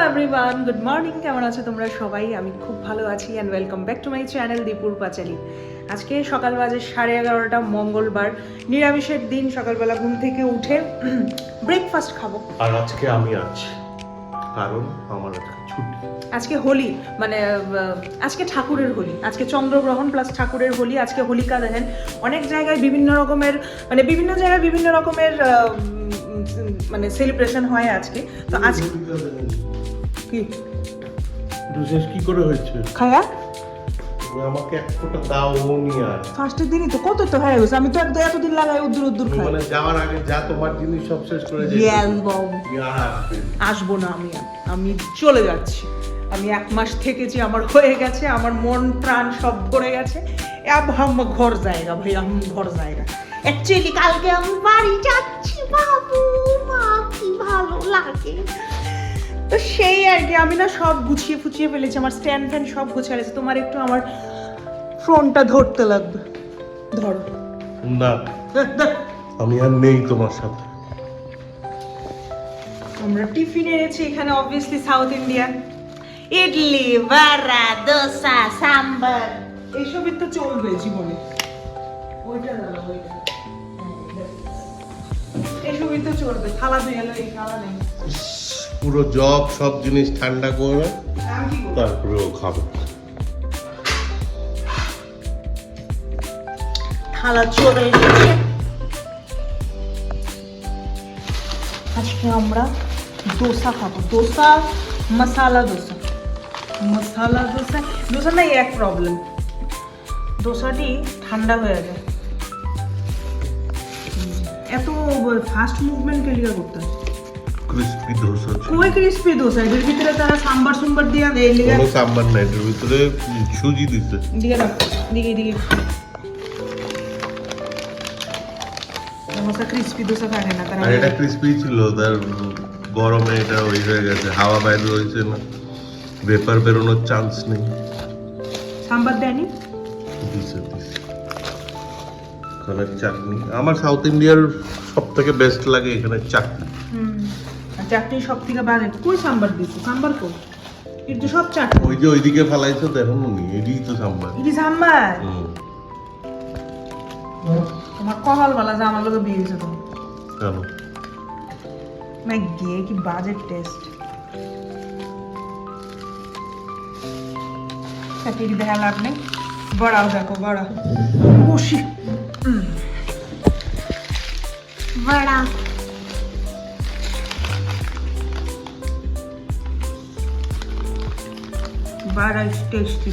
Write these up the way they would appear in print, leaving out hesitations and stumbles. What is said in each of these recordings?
Everyone, good morning. কেমন আছো তোমরা সবাই? আমি খুব ভালো আছি and welcome back to my channel দীপুর পাঁচালী। আজকে সকাল বাজে 11:30, মঙ্গলবার, নিরামিষের দিন। সকালবেলা ঘুম থেকে উঠে ব্রেকফাস্ট খাবো। আর আজকে আমি আছি, কারণ আমার আজকে ছুটি। আজকে হোলি, মানে আজকে ঠাকুরের হোলি, আজকে চন্দ্রগ্রহণ প্লাস ঠাকুরের হোলি। আজকে হোলিকা দেখেন অনেক জায়গায় বিভিন্ন রকমের, মানে বিভিন্ন জায়গায় বিভিন্ন রকমের মানে সেলিব্রেশন হয় আজকে। তো আজকে কি বিশেষ কি করে হয়েছে? খায়া আমাকে এক ফোঁটা দাও নিয়ে আর ফার্স্টের দিনই তো কত তো হয়ে গেছে। আমি তো একদম এতদিন লাগাই উদ্দুর খাই। মানে যাওয়ার আগে যা তোমার জিনিস সব শেষ করে আসবো না আমি চলে যাচ্ছি। আমি 1 মাস থেকেছি, আমার হয়ে গেছে, আমার মন প্রাণ সব ভরে গেছে। আমার ঘর জায়গা ভাই, আমি ঘর জায়গা। অ্যাকচুয়ালি কালকে আমি বাড়ি যাচ্ছি, বাবু মা কি ভালো লাগে। তো সেই আর কি, আমি না সব গুছিয়ে ফুছিয়ে ফেলেছি, আমার স্ট্যান্ড ফ্যান সব গুছিয়ে ফেলেছি। তোমার একটু আমার ফোনটা ধরতে লাগবে, ধরো না। আমি আর নেই তোমার সাথে। আমরা টিফিন এনেছি এখানে, অবভিয়াসলি সাউথ ইন্ডিয়ান। ইডলি, বড়া, দোসা, সাম্বার, এইসবই তো চলবে জীবনে। ওইটা না, ওইটা এইসবই তো চলবে। থালা দিয়ে এলো, এই থালা নেই। পুরো জব সব জিনিস ঠান্ডা করে আমি কি করব? তারপরেও খাবে। থালা চলে এসেছে। আজকে আমরা দোসা খাবো। দোসা, মশালা দোসা। মশালা দোসা, দোসা নাই এক প্রবলেম, দোসাটি ঠান্ডা হয়ে যায়। এত ফাস্ট মুভমেন্ট ক্লিয়ার করতে হয়। ক্রিসপি দোসা ছিল। কই ক্রিসপি দোসা? এর ভিতরে তারা সাম্বার সুম্বার দিয়া দেয়। কোনো সাম্বার নাই, এর ভিতরে সুজি দিতে। দিয়ে রাখ, দিকে দোসা ক্রিসপি দোসা থাকে না তারা। আর এটা ক্রিসপি ছিল, তার গরমে এটা ওই হয়ে গেছে, হাওয়া বাইরে হয়েছে না, ভেপার বেরোনোর চান্স নেই। সাম্বার দেয়নি। দিছে এখানে চাটনি। আমার সাউথ ইন্ডিয়ার সব থেকে বেস্ট লাগে এখানে চাটনি। চাটনি সব থেকে ভালো। কই সাম্বার দিছো? সাম্বার কই? কিন্তু সব চাটনি। ওই যে ওইদিকে ফেলাইছো, দেখো নি, এটাই তো সাম্বার। ইডি সাম্বার। তোমার কপাল বালা যে আমার লোকে বিয়ে দিছো তুমি। কেন? না গিয়ে কি বাজে টেস্ট। চাকরি দেখা লাভ নেই। বড়াও দেখো, বড়া বসি বড়া। Vada is tasty.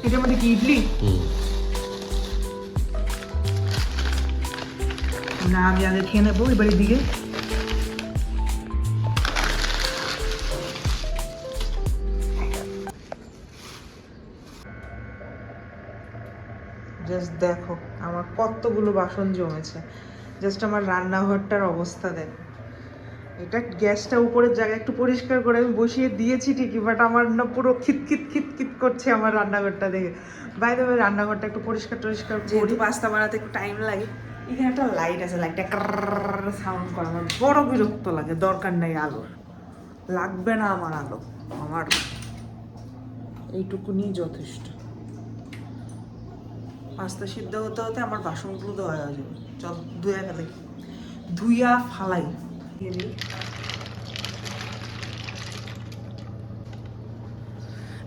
এটার মধ্যে কি ইডলি? না, আমি আগে খেয়ে নেবো এবারের দিকে। জাস্ট দেখো আমার কতগুলো বাসন জমেছে। জাস্ট আমার রান্নাঘরটার অবস্থা দেখো। এটা গ্যাসটা উপরের জায়গায় একটু পরিষ্কার করে আমি বসিয়ে দিয়েছি ঠিকই, বাট আমার না পুরো খিট করছে আমার রান্নাঘরটা দেখে। বাইরে রান্নাঘরটা একটু পরিষ্কার করি। পাস্তা বানাতে একটু টাইম লাগে। এখানে একটা লাইট আছে, লাইটটা সাউন্ড করে আমার বড় বিরক্ত লাগে। দরকার নেই আলোর, লাগবে না আমার আলো, আমার এইটুকুনি যথেষ্ট। পাস্তা সিদ্ধ হতে হতে আমার বাসনগুলো ধোয়া হয়ে যাবে। চল ধুয়া ফেলাই, ধুইয়া ফালাই।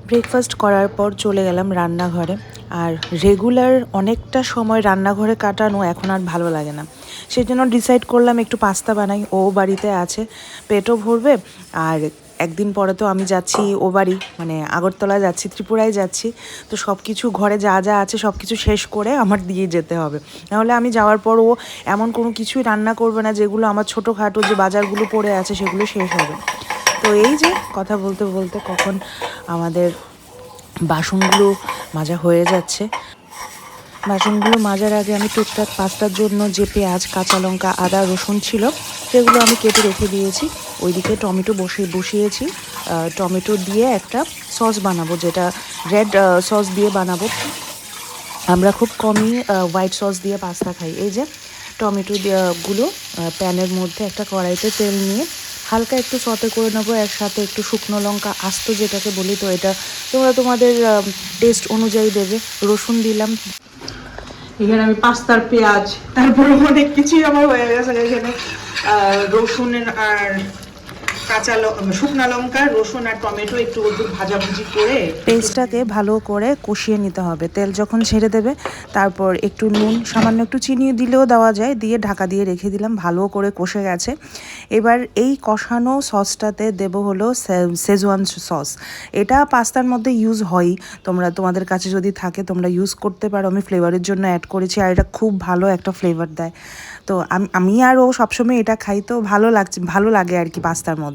ব্রেকফাস্ট করার পর চলে গেলাম রান্নাঘরে। আর রেগুলার অনেকটা সময় রান্নাঘরে কাটানো এখন আর ভালো লাগে না। সেই জন্য ডিসাইড করলাম একটু পাস্তা বানাই। ও বাড়িতে আছে, পেটও ভরবে। আর একদিন পরে তো আমি যাচ্ছি ও বাড়ি, মানে আগরতলা যাচ্ছি, ত্রিপুরায় যাচ্ছি। তো সব কিছু ঘরে যা যা আছে সব কিছু শেষ করে আমার দিয়ে যেতে হবে। নাহলে আমি যাওয়ার পর ও এমন কোনো কিছুই রান্না করবে না যেগুলো আমার ছোটোখাটো যে বাজারগুলো পড়ে আছে সেগুলো শেষ হবে। তো এই যে কথা বলতে বলতে কখন আমাদের বাসনগুলো মাজা হয়ে যাচ্ছে। বাসনগুলো মাজার আগে আমি টুকটাক পাস্তার জন্য যে পেঁয়াজ, কাঁচা লঙ্কা, আদা, রসুন ছিল সেগুলো আমি কেটে রেখে দিয়েছি। ওইদিকে টমেটো বসিয়েছি। টমেটো দিয়ে একটা সস বানাবো, যেটা রেড সস দিয়ে বানাবো। আমরা খুব কমই হোয়াইট সস দিয়ে পাস্তা খাই। এই যে টমেটো গুলো প্যানের মধ্যে একটা কড়াইতে তেল নিয়ে হালকা একটু সতে করে নেবো। এর সাথে একটু শুকনো লঙ্কা আস্ত যেটাকে বলি, তো এটা তোমরা তোমাদের টেস্ট অনুযায়ী দেবে। রসুন দিলাম। এখানে আমি পাস্তার পেঁয়াজ, তারপরে অনেক কিছুই আমার হয়ে গেছে এখানে। রসুনের আর শুকনা লঙ্কা, রসুন আর টমেটো একটু ভাজাভুজি করে পেস্টটাকে ভালো করে কষিয়ে নিতে হবে। তেল যখন ছেড়ে দেবে তারপর একটু নুন, সামান্য একটু চিনি দিলেও দেওয়া যায়, দিয়ে ঢাকা দিয়ে রেখে দিলাম। ভালো করে কষে গেছে। এবার এই কষানো সসটাতে দেব হলো শেজওয়ান সস। এটা পাস্তার মধ্যে ইউজ হয়, তোমাদের কাছে যদি থাকে তোমরা ইউজ করতে পারো। আমি ফ্লেভারের জন্য অ্যাড করেছি, আর এটা খুব ভালো একটা ফ্লেভার দেয়। তো আমি আর ও সবসময় এটা খাই, তো ভালো লাগে আর কি পাস্তার মধ্যে।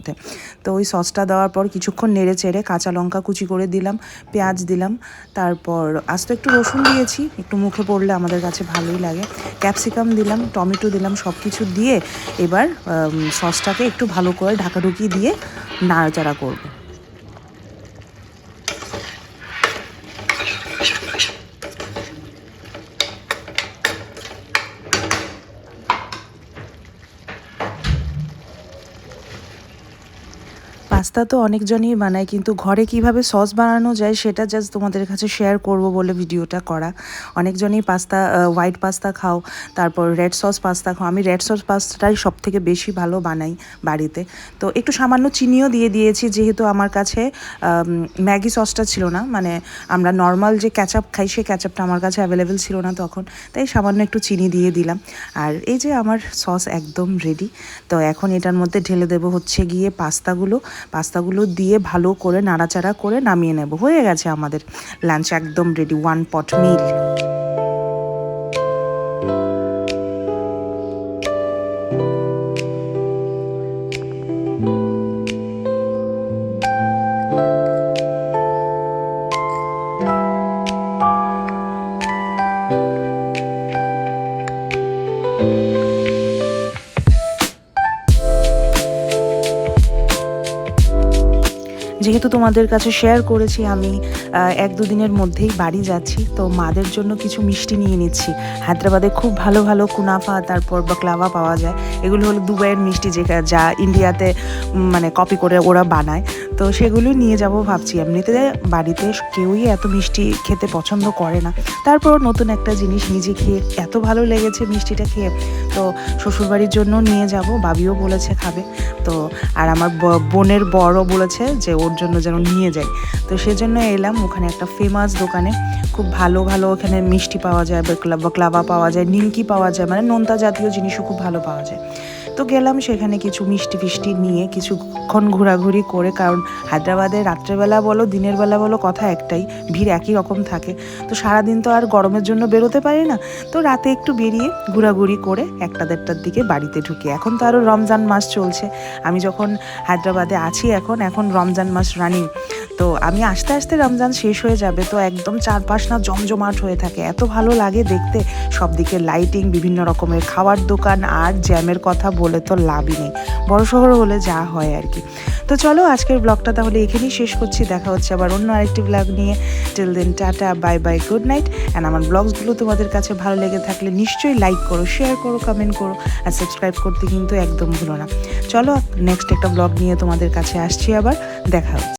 তো ওই সসটা দেওয়ার পর কিছুক্ষণ নেড়ে চেড়ে কাঁচা লঙ্কা কুচি করে দিলাম, পেঁয়াজ দিলাম, তারপর আস্ত একটু রসুন দিয়েছি, একটু মুখে পড়লে আমাদের কাছে ভালোই লাগে। ক্যাপসিকাম দিলাম, টমেটো দিলাম, সব কিছু দিয়ে এবার সসটাকে একটু ভালো করে ঢাকাঢুকি দিয়ে নাড়াচাড়া করব। পাস্তা তো অনেকজনই বানায়, কিন্তু ঘরে কিভাবে সস বানানো যায় সেটা জাস্ট তোমাদের কাছে শেয়ার করব বলে ভিডিওটা করা। অনেকজনই হোয়াইট পাস্তা খাও, তারপর রেড সস পাস্তা খাও। আমি রেড সস পাস্তাটাই সব থেকে বেশি ভালো বানাই বাড়িতে। তো একটু সামান্য চিনিও দিয়ে দিয়েছি, যেহেতু আমার কাছে ম্যাগি সসটা ছিল না, মানে আমরা নর্মাল যে ক্যাচআপ খাই সেই ক্যাচআপটা আমার কাছে অ্যাভেলেবেল ছিল না তখন, তাই সামান্য একটু চিনি দিয়ে দিলাম। আর এই যে আমার সস একদম রেডি। তো এখন এটার মধ্যে ঢেলে দেবো হচ্ছে গিয়ে পাস্তাগুলো দিয়ে ভালো করে নাড়াচাড়া করে নামিয়ে নেব। হয়ে গেছে আমাদের লাঞ্চ একদম রেডি, 1 পট মিল। যেহেতু তোমাদের কাছে শেয়ার করেছি আমি 1-2 দিনের মধ্যেই বাড়ি যাচ্ছি, তো মাদের জন্য কিছু মিষ্টি নিয়ে নিচ্ছি। হায়দ্রাবাদে খুব ভালো ভালো কুনাফা তারপর বাকলাভা পাওয়া যায়। এগুলো হলো দুবাইয়ের মিষ্টি, যা ইন্ডিয়াতে মানে কপি করে ওরা বানায়। তো সেগুলো নিয়ে যাব ভাবছি। এমনিতে বাড়িতে কেউই এত মিষ্টি খেতে পছন্দ করে না, তারপর নতুন একটা জিনিস নিজে খেয়ে এত ভালো লেগেছে মিষ্টিটা খেয়ে, তো শ্বশুরবাড়ির জন্য নিয়ে যাব। বাবিও বলেছে খাবে, তো আর আমার বোনের বড়ও বলেছে যে ওর জন্য যেন নিয়ে যাই। তো সেজন্য এলাম ওখানে একটা ফেমাস দোকানে। খুব ভালো ভালো ওখানে মিষ্টি পাওয়া যায়, বাকলাভা পাওয়া যায়, নিমকি পাওয়া যায়, মানে নোনতা জাতীয় জিনিসও খুব ভালো পাওয়া যায়। তো গেলাম সেখানে কিছু মিষ্টি ফিষ্টি নিয়ে কিছুক্ষণ ঘোরাঘুরি করে, কারণ হায়দ্রাবাদে রাত্রেবেলা বলো দিনের বেলা বলো কথা একটাই, ভিড় একই রকম থাকে। তো সারাদিন তো আর গরমের জন্য বেরোতে পারি না, তো রাতে একটু বেরিয়ে ঘোরাঘুরি করে 1টা-1:30টার দিকে বাড়িতে ঢুকি। এখন তো আরও রমজান মাস চলছে, আমি যখন হায়দ্রাবাদে আছি এখন রমজান মাস রানিং। তো আমি আস্তে আস্তে রমজান শেষ হয়ে যাবে, তো একদম চারপাশ না জমজমাট হয়ে থাকে, এত ভালো লাগে দেখতে। সব দিকে লাইটিং, বিভিন্ন রকমের খাওয়ার দোকান, আর জ্যামের কথা বলে তো লাভই নেই, বড় শহর হলে যা হয় আর কি। তো চলো আজকের ব্লগটা তাহলে এখানেই শেষ করছি। দেখা হচ্ছে আবার অন্য আরেকটি ব্লগ নিয়ে। Till then tata, bye bye, good night. And আমার ব্লগসগুলো তোমাদের কাছে ভালো লেগে থাকলে নিশ্চয়ই লাইক করো, শেয়ার করো, কমেন্ট করো, আর সাবস্ক্রাইব করতে কিন্তু একদম ভুলো না। চলো নেক্সট একটা ব্লগ নিয়ে তোমাদের কাছে আসছি, আবার দেখা হচ্ছে।